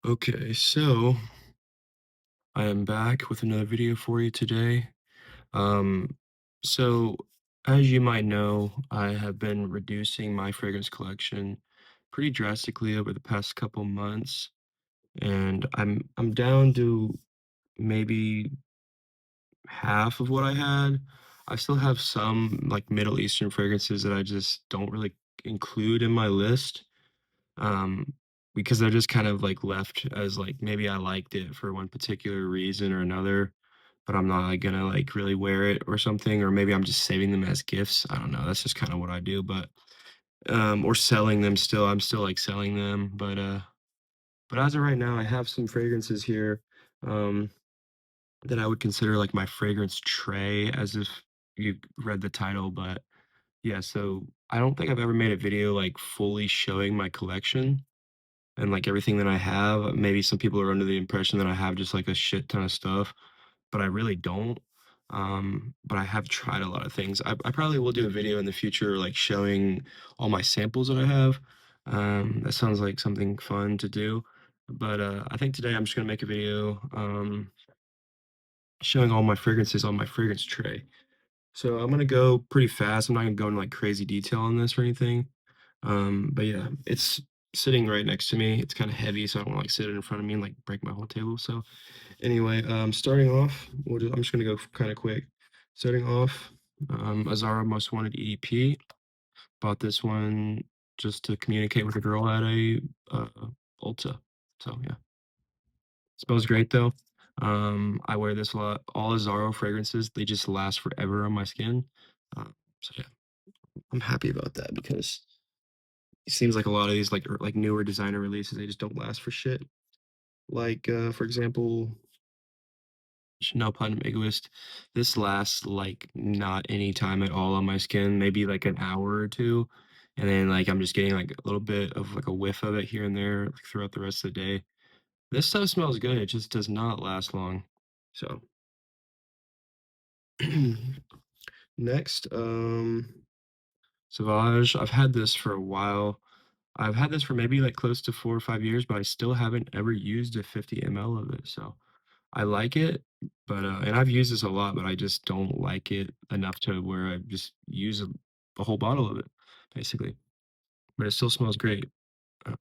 Okay, so I am back with another video for you today. Um, so as you might know, I have been reducing my fragrance collection pretty drastically over the past couple months, and I'm down to maybe half of what I had. I still have some like Middle Eastern fragrances that I just don't really include in my list. um, because they're just kind of like left as like maybe I liked it for one particular reason or another, but I'm not like gonna like really wear it or something, or maybe I'm just saving them as gifts. I don't know. That's just kind of what I do, but or selling them still. I'm still like selling them, but as of right now, I have some fragrances here um that I would consider like my fragrance tray, as if you read the title, but yeah, so I don't think I've ever made a video like fully showing my collection and like everything that I have. Maybe some people are under the impression that I have just like a shit ton of stuff, but I really don't. But I have tried a lot of things. I probably will do a video in the future, like showing all my samples that I have. That sounds like something fun to do. But I think today I'm just gonna make a video showing all my fragrances on my fragrance tray. So I'm gonna go pretty fast. I'm not gonna go into like crazy detail on this or anything. But yeah, it's sitting right next to me. It's kind of heavy, so I don't want to like sit it in front of me and like break my whole table. So anyway, starting off, I'm just gonna go kind of quick. Starting off, Azara Most Wanted EDP. Bought this one just to communicate with a girl at a Ulta. So yeah, smells great though. I wear this a lot. All Azaro fragrances, they just last forever on my skin. So yeah, I'm happy about that because it seems like a lot of these like newer designer releases, they just don't last for shit. Like for example, Chanel Platinum Egoist. This lasts like not any time at all on my skin, maybe like an hour or two. And then like I'm just getting like a little bit of like a whiff of it here and there like, throughout the rest of the day. This stuff smells good. It just does not last long. So next, Sauvage. I've had this for a while. I've had this for maybe like close to 4 or 5 years, but I still haven't ever used a 50 ml of it. So I like it, but and I've used this a lot, but I just don't like it enough to where I just use a whole bottle of it, basically. But it still smells great. Uh,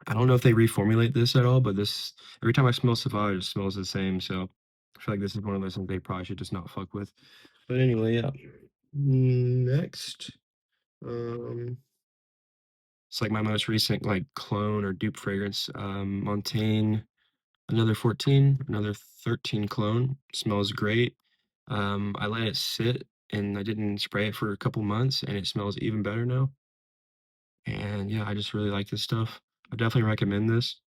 I don't know if they reformulate this at all, but this every time I smell Sauvage, it smells the same. So I feel like this is one of those things they probably should just not fuck with. But anyway, yeah. Next, um, it's like my most recent like clone or dupe fragrance, Montaigne another 14, another 13 clone. Smells great. I let it sit and I didn't spray it for a couple months and it smells even better now. And yeah, I just really like this stuff. I definitely recommend this.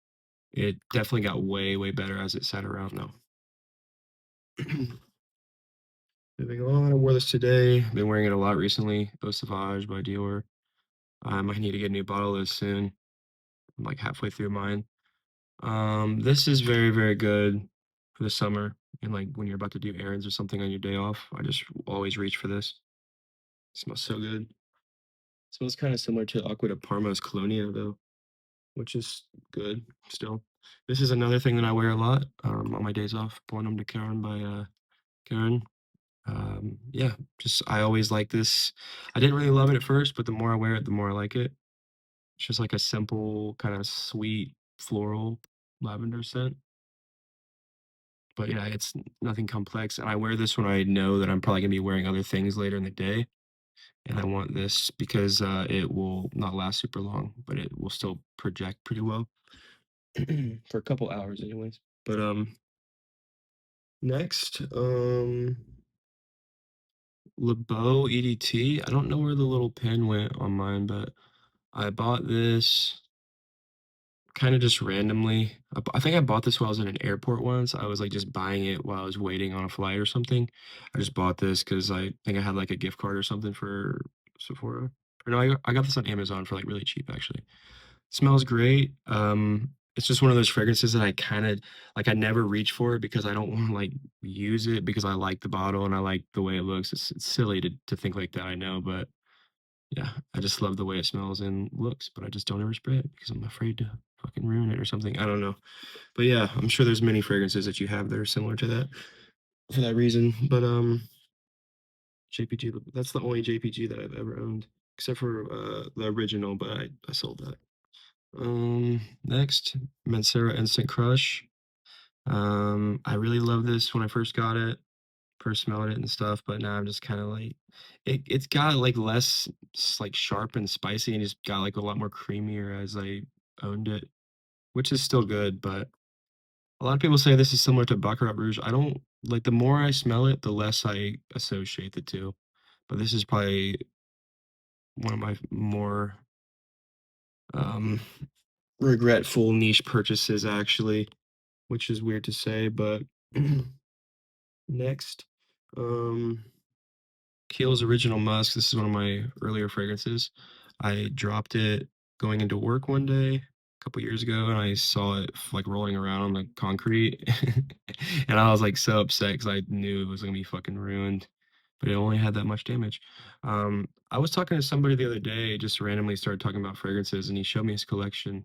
It definitely got way, way better as it sat around though. Moving on, I wore this today. Been wearing it a lot recently. Eau Sauvage by Dior. I need to get a new bottle of this soon. I'm like halfway through mine. This is very, very good for the summer and like when you're about to do errands or something on your day off. I just always reach for this. It smells so good. Smells kind of similar to Aqua de Parma's Colonia though, which is good still. This is another thing that I wear a lot on my days off. Bonhomme de Karen by Karen. Yeah, just I always like this. I didn't really love it at first, but the more I wear it, the more I like it. It's just like a simple, kind of sweet floral lavender scent. But yeah, it's nothing complex, and I wear this when I know that I'm probably gonna be wearing other things later in the day, and I want this because, it will not last super long, but it will still project pretty well for a couple hours anyways. But, next, LeBeau EDT. I don't know where the little pen went on mine, but I bought this kinda just randomly. I think I bought this while I was in an airport once. I was, like, just buying it while I was waiting on a flight or something. I just bought this because I think I had, like, a gift card or something for Sephora. Or no, I got this on Amazon for, like, really cheap, actually. Smells great. It's just one of those fragrances that I kinda like, I never reach for it because I don't wanna, like, use it because I like the bottle and I like the way it looks. It's silly to think like that, I know, but Yeah, I just love the way it smells and looks, but I just don't ever spray it because I'm afraid to fucking ruin it or something. I don't know. But yeah, I'm sure there's many fragrances that you have that are similar to that for that reason. But JPG, that's the only JPG that I've ever owned, except for the original, but I sold that. Next, Mancera Instant Crush. I really loved this when I first got it, first smelled it and stuff, but now I'm just kind of like, it's got like less like sharp and spicy, and just got like a lot more creamier as I owned it, which is still good. But a lot of people say this is similar to Baccarat Rouge. I don't like, the more I smell it, the less I associate the two. But this is probably one of my more um regretful niche purchases, actually, which is weird to say. But next, um Kiehl's Original Musk. This is one of my earlier fragrances. I dropped it going into work one day a couple years ago, and I saw it like rolling around on the concrete, and I was like so upset because I knew it was gonna be fucking ruined, but it only had that much damage. I was talking to somebody the other day, just randomly started talking about fragrances, and he showed me his collection,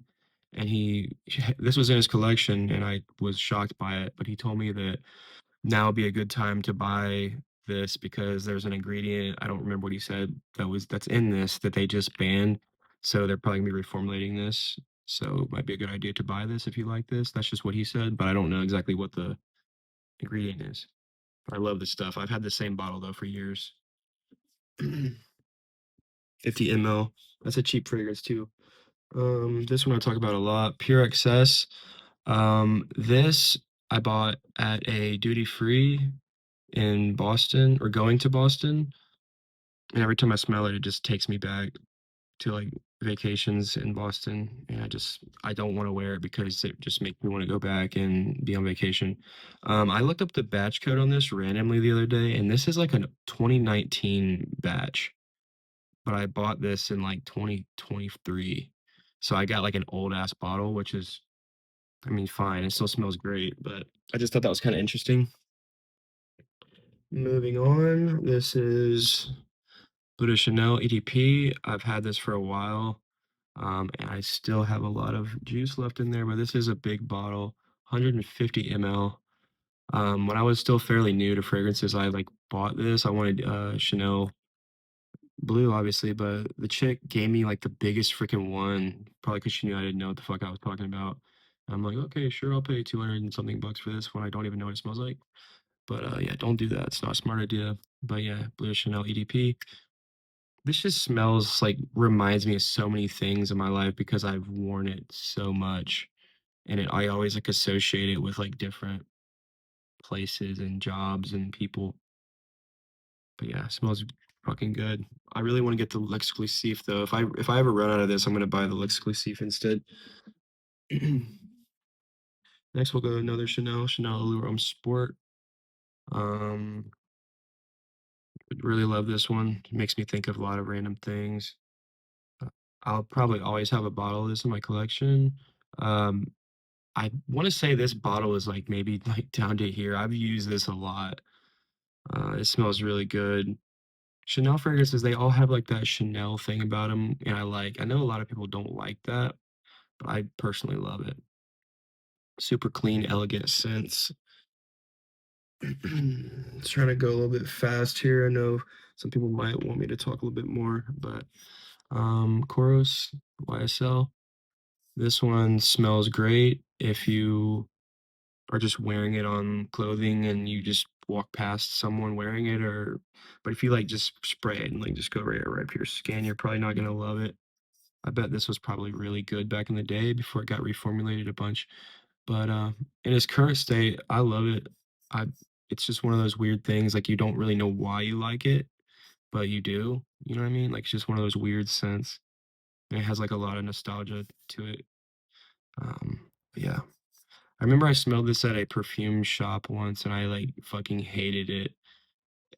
and this was in his collection, and I was shocked by it, but he told me that now would be a good time to buy this because there's an ingredient, I don't remember what he said, that's in this that they just banned. So they're probably gonna be reformulating this. So it might be a good idea to buy this if you like this. That's just what he said, but I don't know exactly what the ingredient is. But I love this stuff. I've had the same bottle though for years. 50 ml. That's a cheap fragrance too. This one I talk about a lot. Pure Excess. This I bought at a duty free in Boston, or going to Boston, and every time I smell it, it just takes me back to like vacations in Boston, and I don't want to wear it because it just makes me want to go back and be on vacation. I looked up the batch code on this randomly the other day, and this is like a 2019 batch, but I bought this in like 2023. So I got like an old ass bottle, which is, I mean, fine. It still smells great, but I just thought that was kind of interesting. Moving on, this is Bleu de Chanel EDP. I've had this for a while, and I still have a lot of juice left in there, but this is a big bottle, 150 ml. When I was still fairly new to fragrances, I like bought this. I wanted Chanel Blue, obviously, but the chick gave me like the biggest freaking one, probably because she knew I didn't know what the fuck I was talking about. I'm like, okay, sure, I'll pay 200 and something bucks for this when I don't even know what it smells like. But yeah, don't do that. It's not a smart idea. But yeah, Bleu de Chanel EDP. This just smells like, reminds me of so many things in my life because I've worn it so much, and I always like associate it with like different places and jobs and people. But yeah, it smells fucking good. I really want to get the L'Exclusif though. If I ever run out of this, I'm gonna buy the L'Exclusif instead. Next, we'll go another Chanel Allure Homme Sport. Um, really love this one. It makes me think of a lot of random things. Uh, I'll probably always have a bottle of this in my collection. Um, I want to say this bottle is like maybe like down to here. I've used this a lot. It smells really good. Chanel fragrances, they all have like that Chanel thing about them, and I know a lot of people don't like that, but I personally love it. Super clean, elegant scents. Trying to go a little bit fast here. I know some people might want me to talk a little bit more, but Koros YSL. This one smells great if you are just wearing it on clothing and you just walk past someone wearing it, or but if you like just spray it and like just go right up your skin, you're probably not gonna love it. I bet this was probably really good back in the day before it got reformulated a bunch. But in its current state, I love it. I It's just one of those weird things, like you don't really know why you like it, but you do. You know what I mean? Like it's just one of those weird scents. And it has like a lot of nostalgia to it. But yeah. I remember I smelled this at a perfume shop once and I like fucking hated it.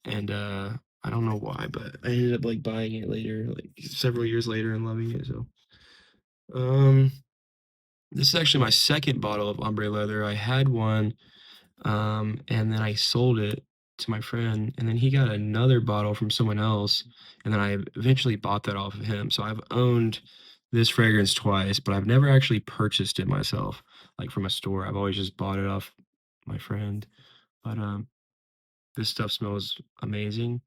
And I don't know why, but I ended up like buying it later, like several years later, and loving it. So um this is actually my second bottle of ombre leather. I had one and then I sold it to my friend, and then he got another bottle from someone else, and then I eventually bought that off of him. So I've owned this fragrance twice, but I've never actually purchased it myself, like from a store. I've always just bought it off my friend. But this stuff smells amazing.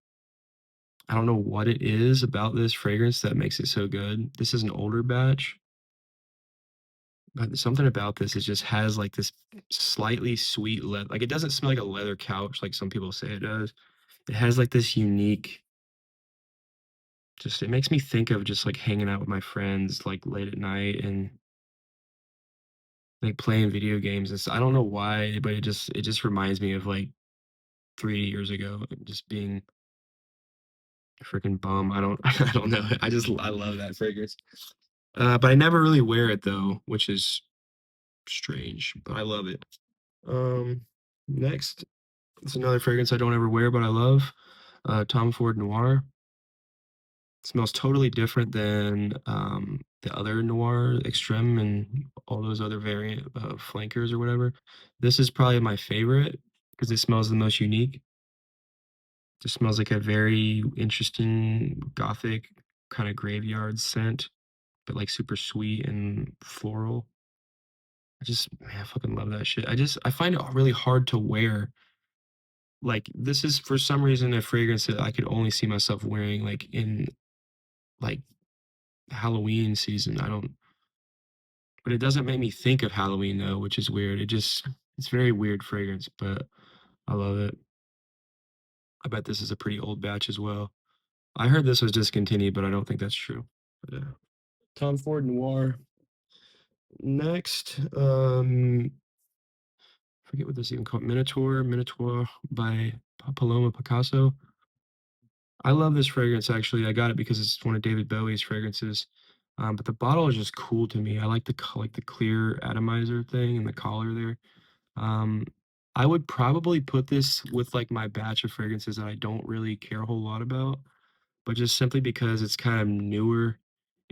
I don't know what it is about this fragrance that makes it so good. This is an older batch, but something about this, it just has like this slightly sweet leather. Like it doesn't smell like a leather couch like some people say it does. It has like this unique, just it makes me think of just like hanging out with my friends like late at night and like playing video games. I don't know why, but it just reminds me of like 3 years ago, just being a freaking bum. I don't I don't know. I love that fragrance. But I never really wear it though, which is strange, but I love it. Um, Next, it's another fragrance I don't ever wear, but I love. Tom Ford Noir. Smells totally different than the other Noir Extreme and all those other variant flankers or whatever. This is probably my favorite because it smells the most unique. Just smells like a very interesting gothic kind of graveyard scent, but like super sweet and floral. Man, I fucking love that shit. I find it really hard to wear. Like this is for some reason a fragrance that I could only see myself wearing like in like Halloween season. I don't, but it doesn't make me think of Halloween though, which is weird. It's very weird fragrance, but I love it. I bet this is a pretty old batch as well. I heard this was discontinued, but I don't think that's true. But, Tom Ford Noir. Next, forget what this even called. Minotaur by Paloma Picasso. I love this fragrance actually. I got it because it's one of David Bowie's fragrances. But the bottle is just cool to me. I like like the clear atomizer thing and the collar there. Um, I would probably put this with like my batch of fragrances that I don't really care a whole lot about, but just simply because it's kind of newer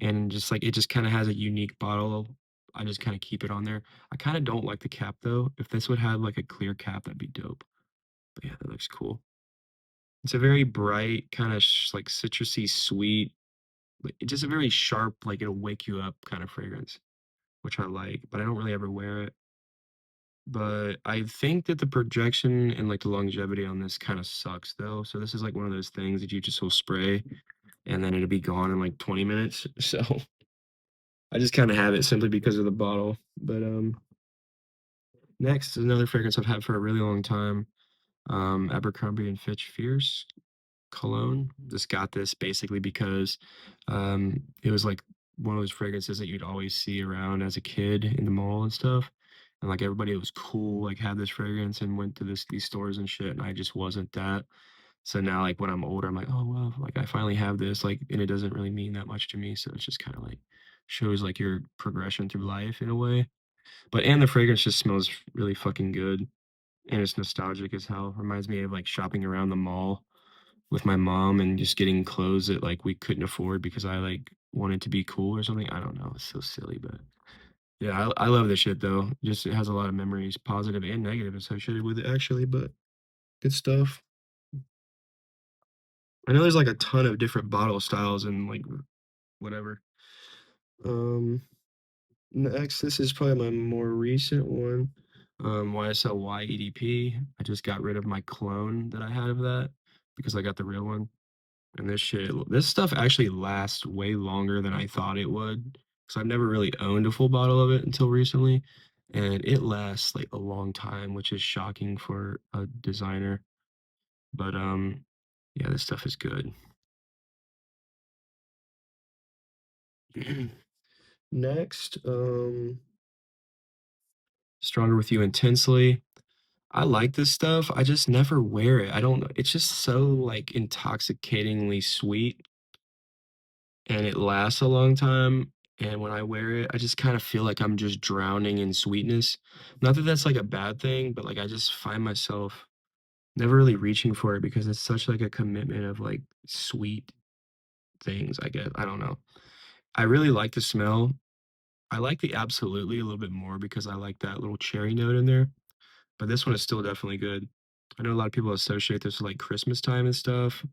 and just like it just kind of has a unique bottle. I just kind of keep it on there. I kind of don't like the cap though. If this would have like a clear cap, that'd be dope. But yeah, that looks cool. It's a very bright, kind of like citrusy, sweet, like it's just a very sharp, like it'll wake you up kind of fragrance, which I like, but I don't really ever wear it. But I think that the projection and like the longevity on this kind of sucks though. So this is like one of those things that you just will spray and then it'll be gone in like 20 minutes. So I just kind of have it simply because of the bottle. But next is another fragrance I've had for a really long time. Abercrombie and Fitch Fierce cologne. Just got this basically because it was like one of those fragrances that you'd always see around as a kid in the mall and stuff. And like everybody was cool, like had this fragrance and went to these stores and shit. And I just wasn't that. So now like when I'm older, I'm like, oh well, like I finally have this, like, and it doesn't really mean that much to me. So it's just kind of like shows like your progression through life in a way. But and the fragrance just smells really fucking good. And it's nostalgic as hell. Reminds me of like shopping around the mall with my mom and just getting clothes that like we couldn't afford because I like wanted to be cool or something. I don't know. It's so silly, but yeah, I love this shit though. Just it has a lot of memories, positive and negative associated with it actually, but good stuff. I know there's like a ton of different bottle styles and like whatever. Um Next, this is probably my more recent one. YSL YEDP. I just got rid of my clone that I had of that because I got the real one. And this stuff actually lasts way longer than I thought it would. Because I've never really owned a full bottle of it until recently. And it lasts like a long time, which is shocking for a designer. But yeah, this stuff is good. Next, Stronger with You Intensely. I like this stuff. I just never wear it. I don't know. It's just so like intoxicatingly sweet and it lasts a long time. And when I wear it, I just kind of feel like I'm just drowning in sweetness. Not that that's like a bad thing, but like I just find myself never really reaching for it because it's such like a commitment of like sweet things, I guess. I don't know. I really like the smell. I like the Absolutely a little bit more because I like that little cherry note in there. But this one is still definitely good. I know a lot of people associate this with like Christmas time and stuff,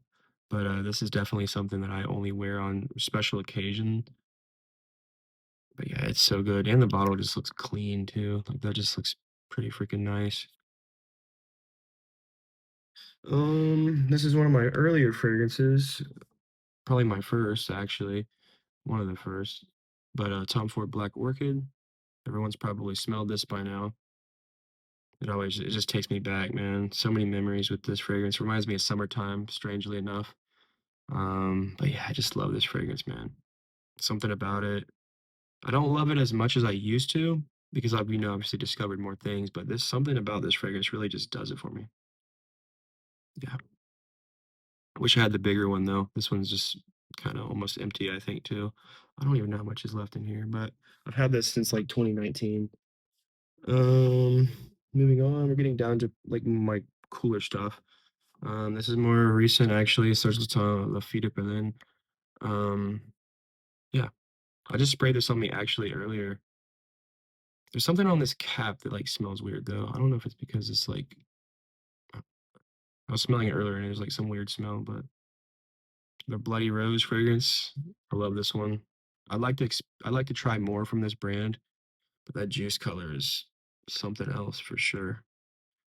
but this is definitely something that I only wear on special occasion. But yeah, it's so good, and the bottle just looks clean too. Like that just looks pretty freaking nice. This is one of my earlier fragrances, probably my first actually, one of the first. But Tom Ford Black Orchid. Everyone's probably smelled this by now. It just takes me back, man. So many memories with this fragrance. Reminds me of summertime, strangely enough. But yeah, I just love this fragrance, man. Something about it. I don't love it as much as I used to because I've, obviously discovered more things, but there's something about this fragrance really just does it for me. Yeah. I wish I had the bigger one though. This one's just kind of almost empty, I think, too. I don't even know how much is left in here, but I've had this since like 2019. Um, Moving on, we're getting down to like my cooler stuff. This is more recent actually. Starts with La Fille de Berlin. Um, yeah, I just sprayed this on me actually earlier. There's something on this cap that like smells weird though. I don't know if it's because it's like I was smelling it earlier and it was like some weird smell, but the Bloody Rose fragrance. I love this one. I'd like to try more from this brand, but that juice color is something else for sure.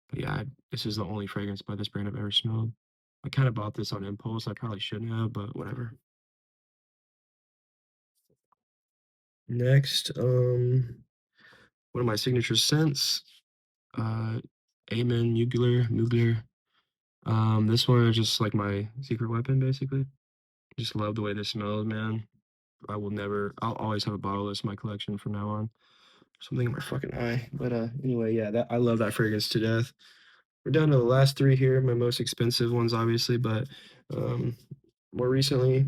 But yeah, this is the only fragrance by this brand I've ever smelled. I kind of bought this on impulse. I probably shouldn't have, but whatever. Next, one of my signature scents, uh, Amen Mugler. This one is just like my secret weapon, basically. Just love the way this smells, man. I'll always have a bottle of this in my collection from now on. Something in my fucking eye. But anyway, yeah, that I love that fragrance to death. We're down to the last three here, my most expensive ones, obviously, but um, more recently,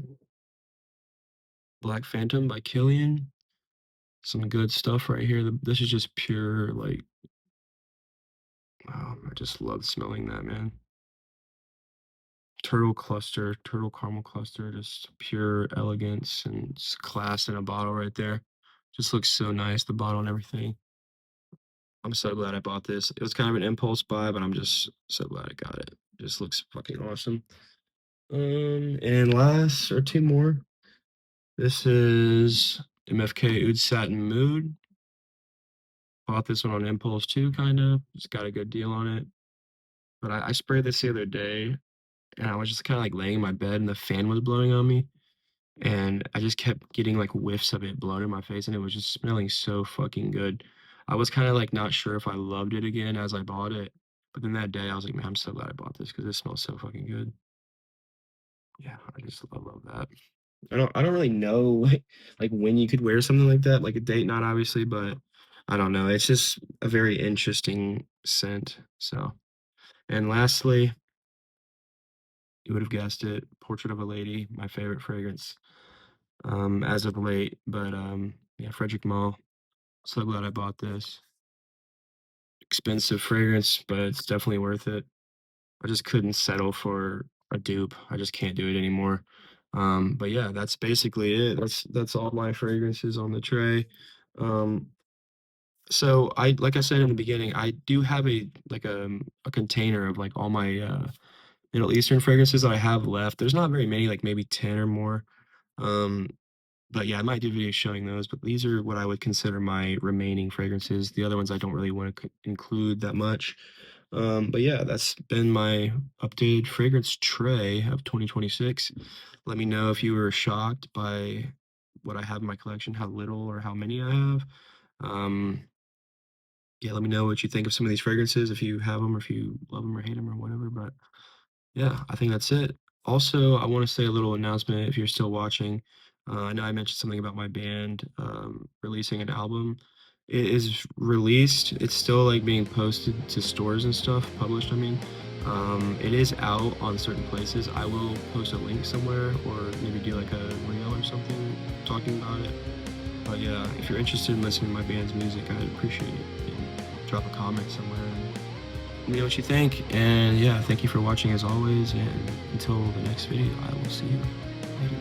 Black Phantom by Killian. Some good stuff right here. This is just pure, like, I just love smelling that, man. Turtle caramel cluster, just pure elegance and class in a bottle right there. Just looks so nice, the bottle and everything. I'm so glad I bought this. It was kind of an impulse buy, but I'm just so glad I got it. Just looks fucking awesome. And last or two more. This is MFK Oud Satin Mood. Bought this one on impulse too, kind of. Just got a good deal on it. But I sprayed this the other day, and I was just kind of like laying in my bed, and the fan was blowing on me, and I just kept getting like whiffs of it blown in my face, and it was just smelling so fucking good. I was kind of like not sure if I loved it again as I bought it, but then that day I was like, man, I'm so glad I bought this because it smells so fucking good. Yeah, I love that. I don't really know like when you could wear something like that, like a date night obviously, but I don't know. It's just a very interesting scent. So, and lastly, you would have guessed it, Portrait of a Lady, my favorite fragrance as of late. But yeah, Frederick Malle. So glad I bought this. Expensive fragrance, but it's definitely worth it. I just couldn't settle for a dupe. I just can't do it anymore. But yeah, that's basically it. That's all my fragrances on the tray. Um, so like I said in the beginning, I do have a container of like all my Middle Eastern fragrances that I have left. There's not very many, like maybe 10 or more. Um, but yeah, I might do videos showing those, but these are what I would consider my remaining fragrances. The other ones I don't really want to include that much. But yeah, that's been my updated fragrance tray of 2026. Let me know if you were shocked by what I have in my collection, how little or how many I have. Um, yeah, let me know what you think of some of these fragrances, if you have them or if you love them or hate them or whatever. But yeah, I think that's it. Also, I want to say a little announcement if you're still watching. I know I mentioned something about my band releasing an album. It is released. It's still like being posted to stores and stuff, published, I mean. It is out on certain places. I will post a link somewhere or maybe do like a reel or something talking about it. But yeah, if you're interested in listening to my band's music, I'd appreciate it. And drop a comment somewhere. Let me know what you think. And yeah, thank you for watching as always. And until the next video, I will see you later.